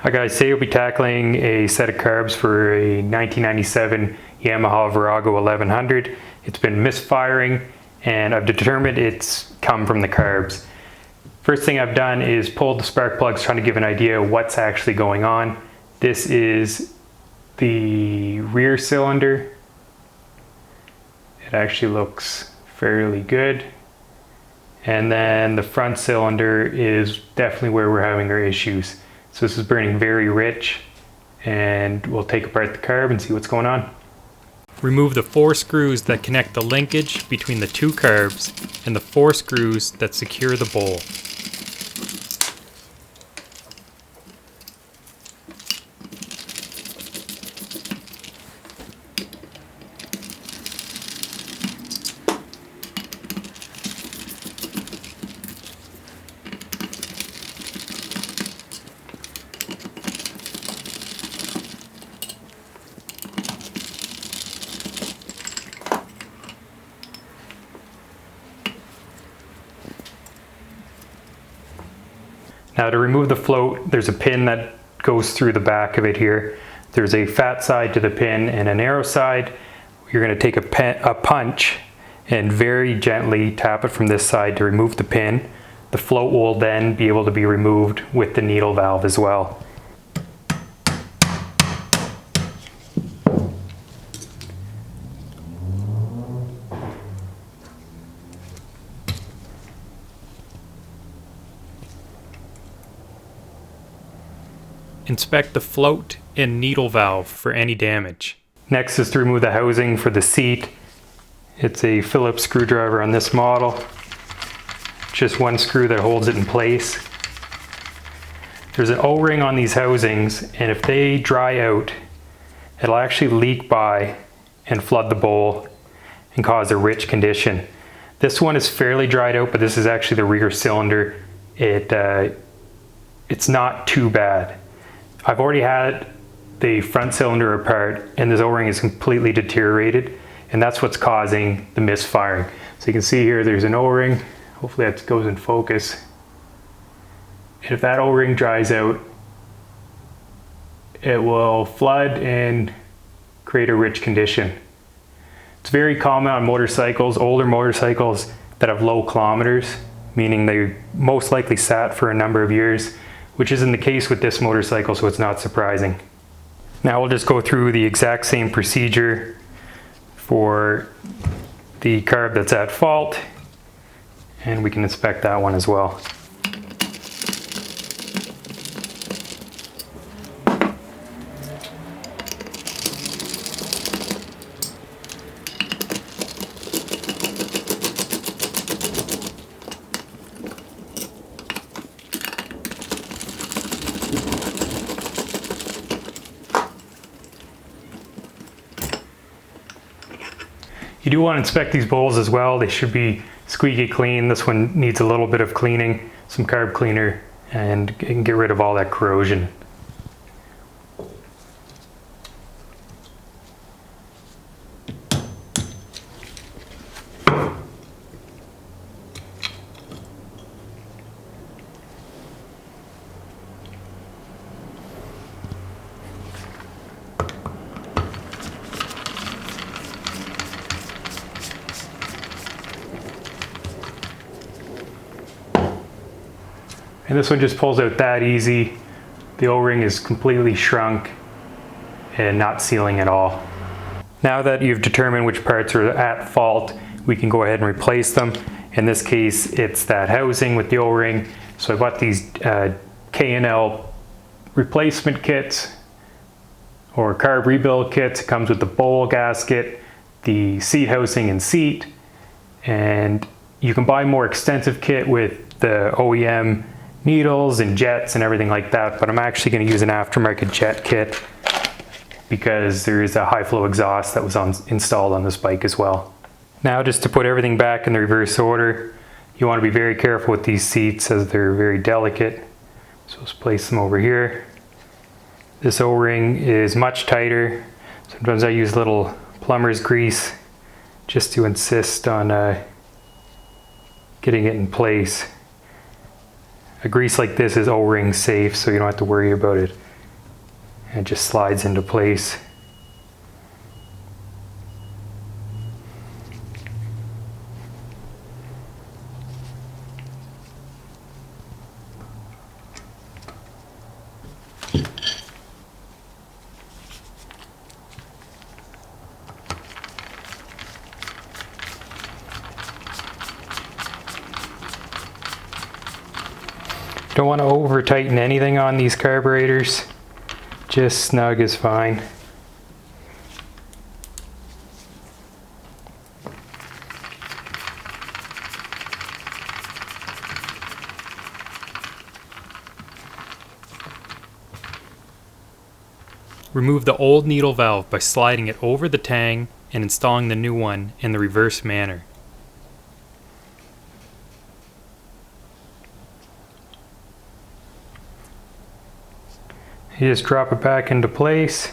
Hi guys, today we'll be tackling a set of carbs for a 1997 Yamaha Virago 1100. It's been misfiring and I've determined it's come from the carbs. First thing I've done is pulled the spark plugs trying to give an idea of what's actually going on. This is the rear cylinder. It actually looks fairly good. And then the front cylinder is definitely where we're having our issues. So this is burning very rich, and we'll take apart the carb and see what's going on. Remove the 4 screws that connect the linkage between the 2 carbs and the 4 screws that secure the bowl. Now to remove the float, there's a pin that goes through the back of it here. There's a fat side to the pin and a narrow side. You're going to take a punch and very gently tap it from this side to remove the pin. The float will then be able to be removed with the needle valve as well. Inspect the float and needle valve for any damage. Next is to remove the housing for the seat. It's a Phillips screwdriver on this model. Just one screw that holds it in place. There's an O-ring on these housings, and if they dry out, it'll actually leak by and flood the bowl and cause a rich condition. This one is fairly dried out, but this is actually the rear cylinder. It's not too bad. I've already had the front cylinder apart and this O-ring is completely deteriorated, and that's what's causing the misfiring. So you can see here there's an O-ring. Hopefully that goes in focus. And if that O-ring dries out, it will flood and create a rich condition. It's very common on motorcycles, older motorcycles that have low kilometers, meaning they most likely sat for a number of years, which isn't the case with this motorcycle, so it's not surprising. Now we'll just go through the exact same procedure for the carb that's at fault, and we can inspect that one as well. You do want to inspect these bowls as well. They should be squeaky clean. This one needs a little bit of cleaning, some carb cleaner, and get rid of all that corrosion. And this one just pulls out that easy. The O-ring is completely shrunk and not sealing at all. Now that you've determined which parts are at fault, we can go ahead and replace them. In this case, it's that housing with the O-ring. So I bought these K&L replacement kits or carb rebuild kits. It comes with the bowl gasket, the seat housing and seat. And you can buy a more extensive kit with the OEM needles and jets and everything like that, but I'm actually going to use an aftermarket jet kit because there is a high flow exhaust that was installed on this bike as well. Now just to put everything back in the reverse order, you want to be very careful with these seats as they're very delicate. So let's place them over here. This O-ring is much tighter. Sometimes I use little plumber's grease just to insist on getting it in place. A grease like this is O-ring safe, so you don't have to worry about it and it just slides into place. Don't want to over tighten anything on these carburetors, just snug is fine. Remove the old needle valve by sliding it over the tang and installing the new one in the reverse manner. You just drop it back into place.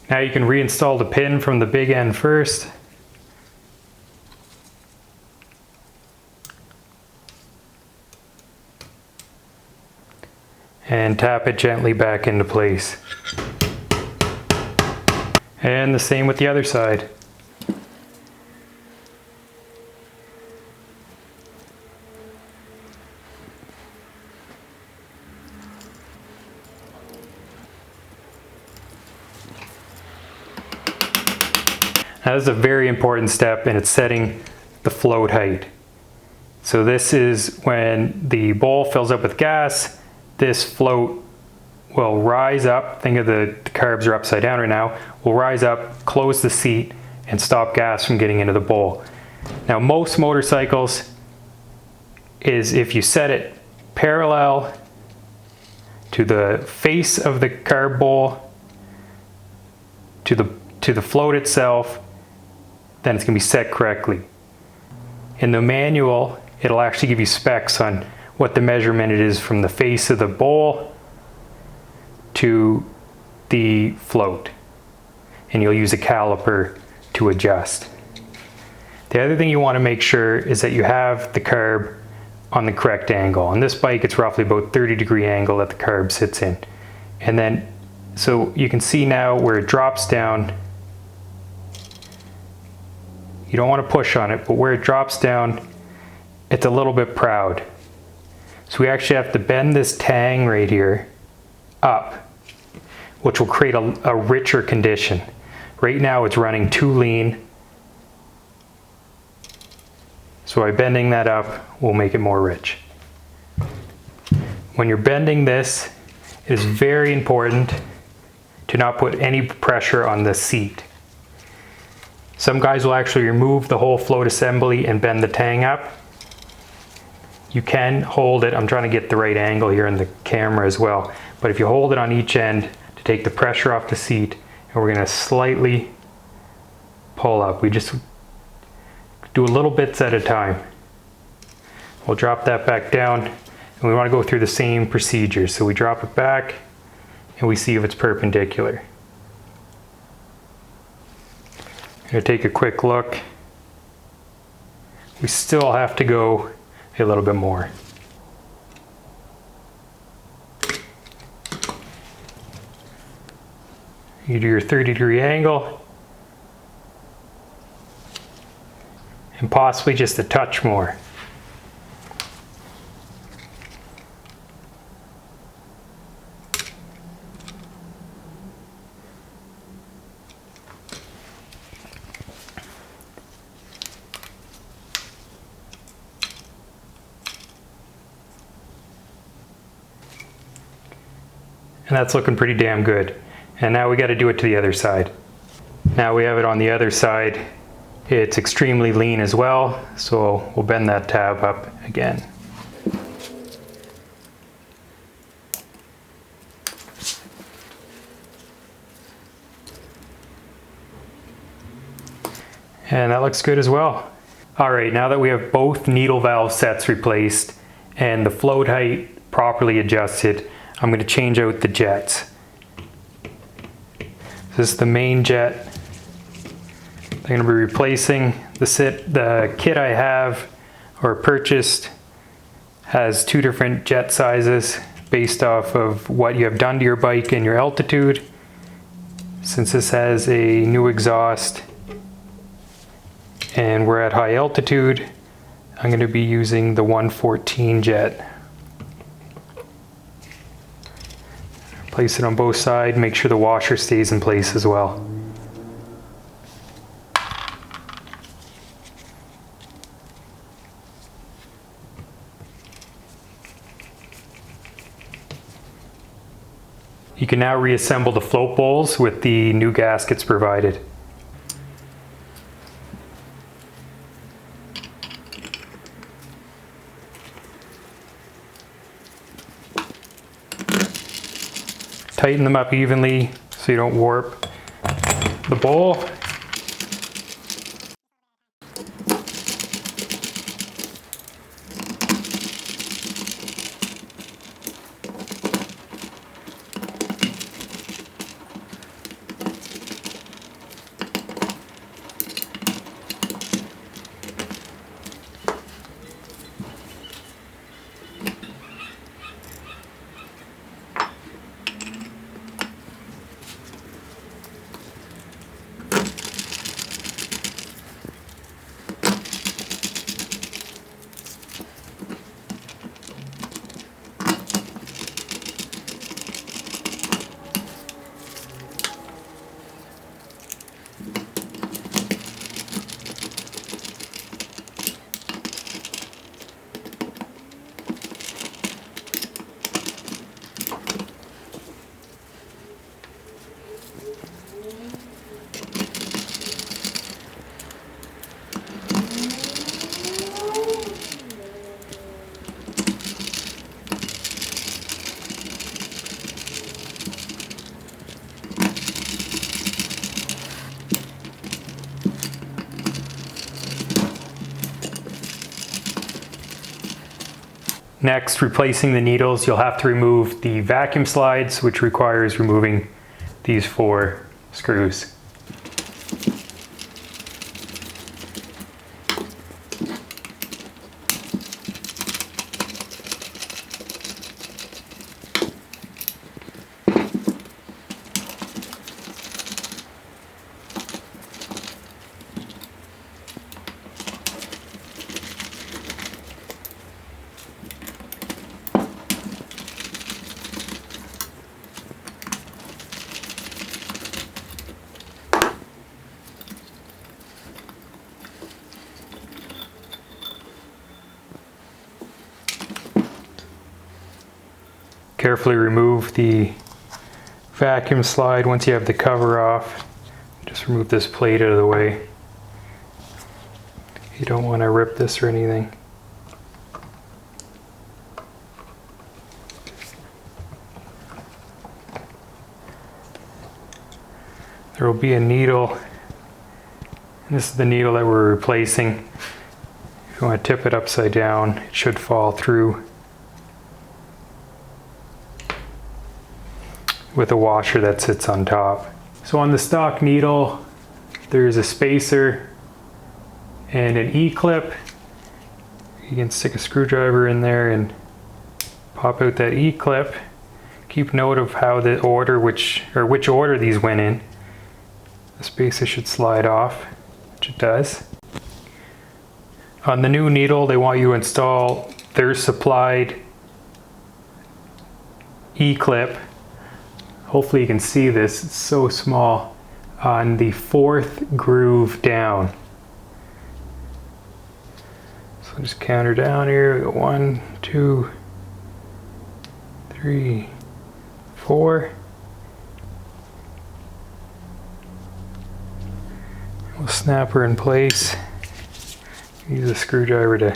Now you can reinstall the pin from the big end first. And tap it gently back into place. And the same with the other side. Now this is a very important step, and it's setting the float height. So this is when the bowl fills up with gas, this float will rise up. Think of the carbs are upside down right now. Will rise up, close the seat, and stop gas from getting into the bowl. Now most motorcycles is if you set it parallel to the face of the carb bowl, to the float itself, then it's going to be set correctly. In the manual, it'll actually give you specs on what the measurement it is from the face of the bowl to the float. And you'll use a caliper to adjust. The other thing you want to make sure is that you have the carb on the correct angle. On this bike, it's roughly about 30-degree angle that the carb sits in. And then, so you can see now where it drops down, you don't want to push on it, but where it drops down, it's a little bit proud. So we actually have to bend this tang right here up, which will create a richer condition. Right now it's running too lean. So by bending that up, we'll make it more rich. When you're bending this, it is very important to not put any pressure on the seat. Some guys will actually remove the whole float assembly and bend the tang up. You can hold it. I'm trying to get the right angle here in the camera as well. But if you hold it on each end to take the pressure off the seat, and we're going to slightly pull up. We just do a little bits at a time. We'll drop that back down, and we want to go through the same procedure. So we drop it back, and we see if it's perpendicular. I'm going to take a quick look. We still have to go a little bit more. You do your 30-degree angle, and possibly just a touch more. And that's looking pretty damn good. And now we got to do it to the other side. Now we have it on the other side. It's extremely lean as well, so we'll bend that tab up again. And that looks good as well. All right, now that we have both needle valve sets replaced and the float height properly adjusted, I'm going to change out the jets. This is the main jet. I'm going to be replacing the kit I have or purchased has two different jet sizes, based off of what you have done to your bike and your altitude. Since this has a new exhaust and we're at high altitude, I'm going to be using the 114 jet. Place it on both sides, make sure the washer stays in place as well. You can now reassemble the float bowls with the new gaskets provided. Tighten them up evenly so you don't warp the bowl. Next, replacing the needles, you'll have to remove the vacuum slides, which requires removing these 4 screws. Carefully remove the vacuum slide once you have the cover off. Just remove this plate out of the way. You don't want to rip this or anything. There will be a needle, and this is the needle that we're replacing. If you want to tip it upside down, it should fall through with a washer that sits on top. So on the stock needle, there's a spacer and an E-clip. You can stick a screwdriver in there and pop out that E-clip. Keep note of how the order, which order these went in. The spacer should slide off, which it does. On the new needle, they want you to install their supplied E-clip. Hopefully you can see this, it's so small, on the 4th groove down. So just count her down here. We go 1, 2, 3, 4. We'll snap her in place. Use a screwdriver to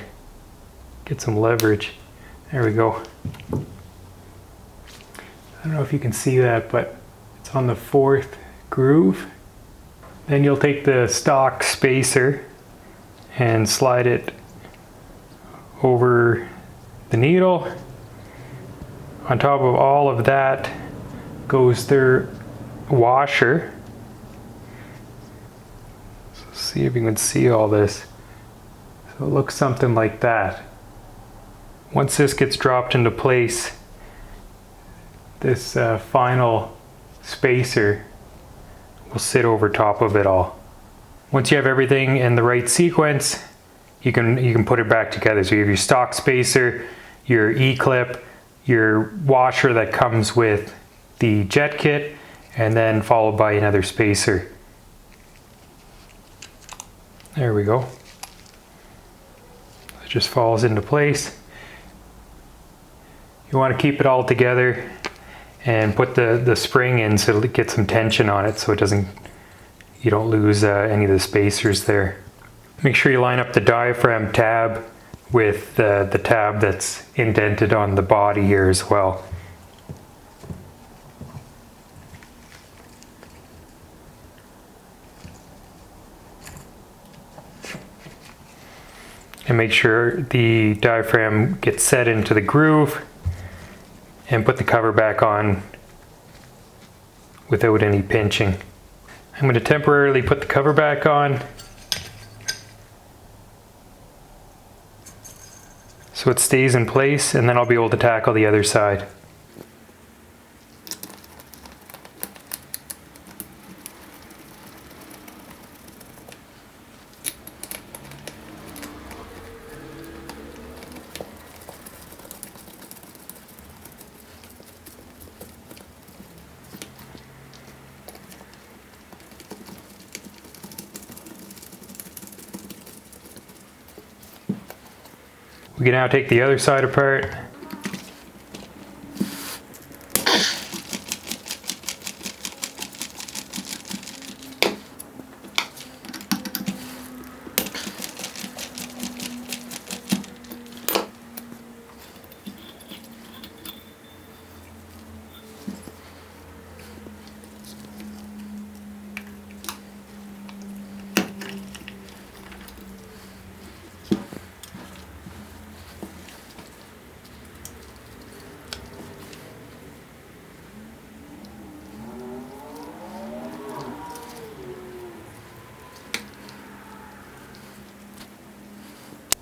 get some leverage. There we go. I don't know if you can see that, but it's on the 4th groove. Then you'll take the stock spacer and slide it over the needle. On top of all of that goes their washer. So see if you can see all this. So it looks something like that. Once this gets dropped into place, this final spacer will sit over top of it all. Once you have everything in the right sequence, you can put it back together. So you have your stock spacer, your E-clip, your washer that comes with the jet kit, and then followed by another spacer. There we go. It just falls into place. You want to keep it all together and put the spring in so it'll get some tension on it so you don't lose any of the spacers there. Make sure you line up the diaphragm tab with the tab that's indented on the body here as well. And make sure the diaphragm gets set into the groove, and put the cover back on without any pinching. I'm going to temporarily put the cover back on so it stays in place, and then I'll be able to tackle the other side. We can now take the other side apart.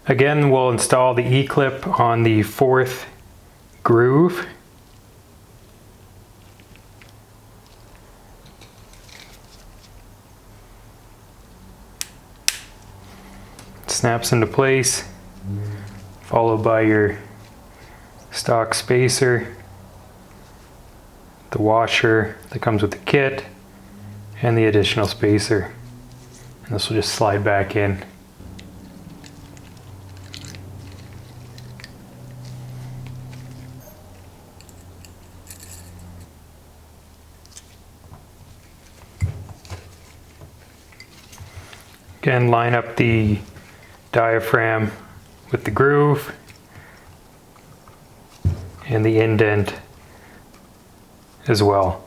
Again, we'll install the E-clip on the 4th groove. Snaps into place, followed by your stock spacer, the washer that comes with the kit, and the additional spacer. And this will just slide back in. Again, line up the diaphragm with the groove and the indent as well.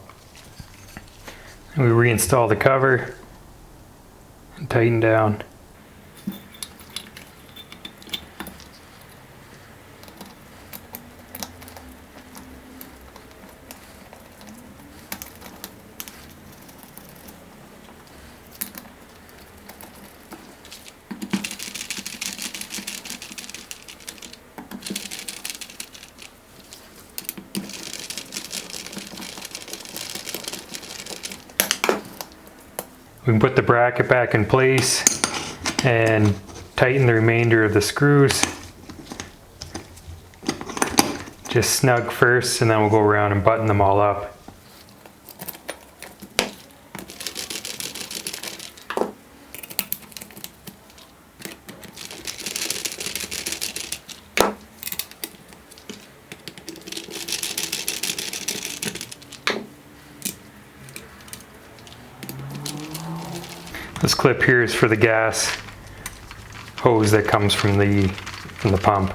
And we reinstall the cover and tighten down. We can put the bracket back in place and tighten the remainder of the screws. Just snug first, and then we'll go around and button them all up. This clip here is for the gas hose that comes from the pump.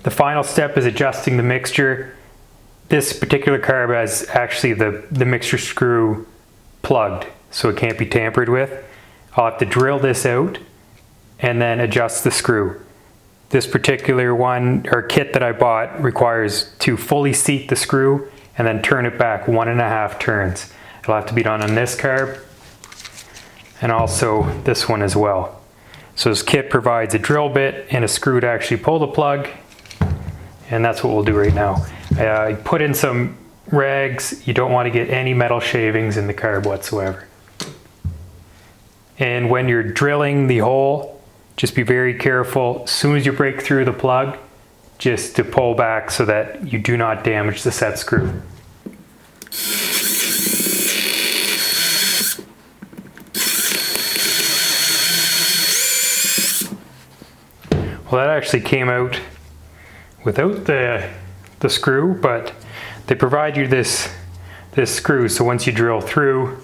The final step is adjusting the mixture. This particular carb has actually the mixture screw plugged, so it can't be tampered with. I'll have to drill this out and then adjust the screw. This particular one or kit that I bought requires to fully seat the screw and then turn it back 1.5 turns. It'll have to be done on this carb and also this one as well. So this kit provides a drill bit and a screw to actually pull the plug, and that's what we'll do right now. I put in some rags. You don't want to get any metal shavings in the carb whatsoever. And when you're drilling the hole, just be very careful. As soon as you break through the plug, just to pull back so that you do not damage the set screw. Well, that actually came out without the screw, but they provide you this screw, so once you drill through,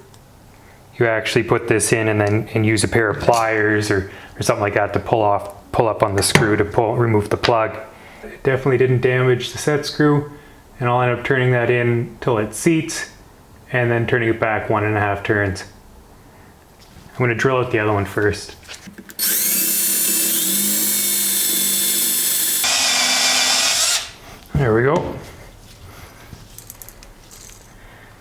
you actually put this in and use a pair of pliers or something like that to pull up on the screw to remove the plug. It definitely didn't damage the set screw, and I'll end up turning that in till it seats and then turning it back 1.5 turns. I'm going to drill out the other one first. There we go.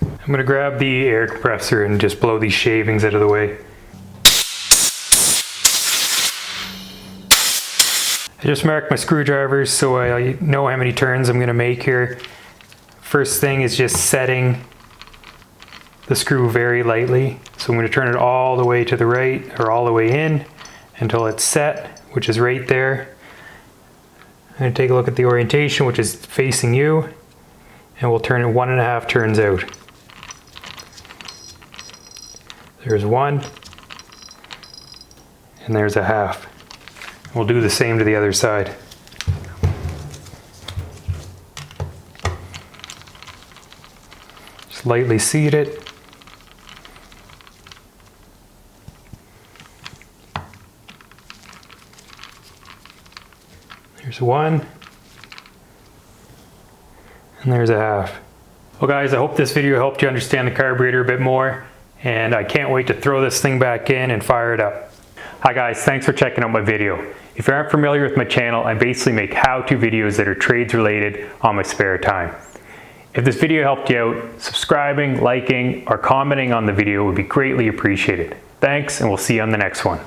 I'm going to grab the air compressor and just blow these shavings out of the way. I just marked my screwdrivers so I know how many turns I'm going to make here. First thing is just setting the screw very lightly. So I'm going to turn it all the way to the right or all the way in until it's set, which is right there. I'm going to take a look at the orientation, which is facing you, and we'll turn it 1.5 turns out. There's 1, and there's 1/2. We'll do the same to the other side. Just lightly seat it. There's 1, and there's 1/2. Well guys, I hope this video helped you understand the carburetor a bit more, and I can't wait to throw this thing back in and fire it up. Hi guys, thanks for checking out my video. If you aren't familiar with my channel, I basically make how-to videos that are trades related on my spare time. If this video helped you out, subscribing, liking, or commenting on the video would be greatly appreciated. Thanks, and we'll see you on the next one.